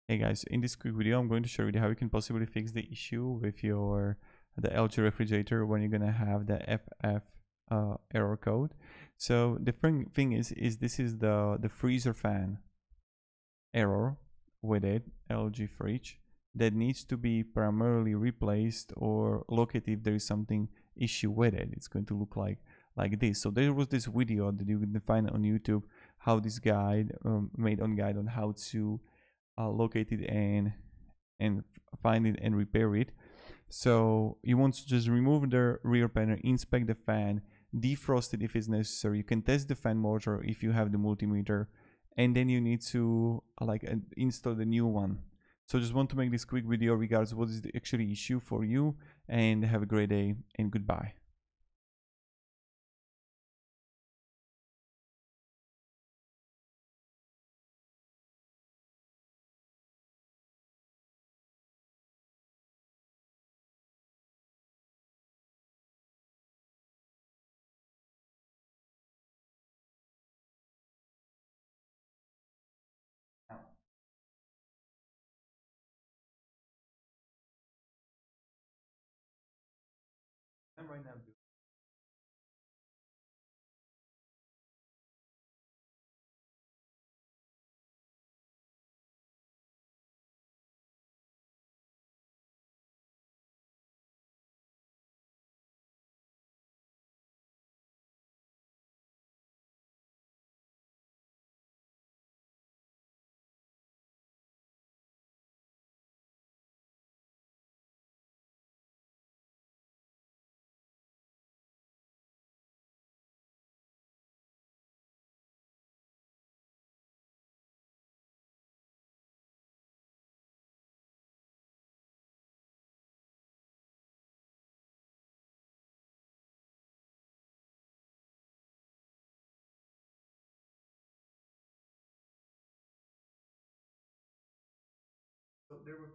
Hey guys, in this quick video I'm going to show you how you can possibly fix the issue with the LG refrigerator when you're gonna have the FF error code. So the thing is this is the freezer fan error with it, LG fridge, that needs to be primarily replaced or located if there is something issue with it. It's going to look like this. So there was this video that you can find on YouTube, how this guide made on guide on how to locate it and find it and repair it. So you want to just remove the rear panel, inspect the fan, defrost it if it's necessary. You can test the fan motor if you have the multimeter, and then you need to install the new one. So just want to make this quick video regards what is the actually issue for you, and have a great day and goodbye. I'm right now. So there were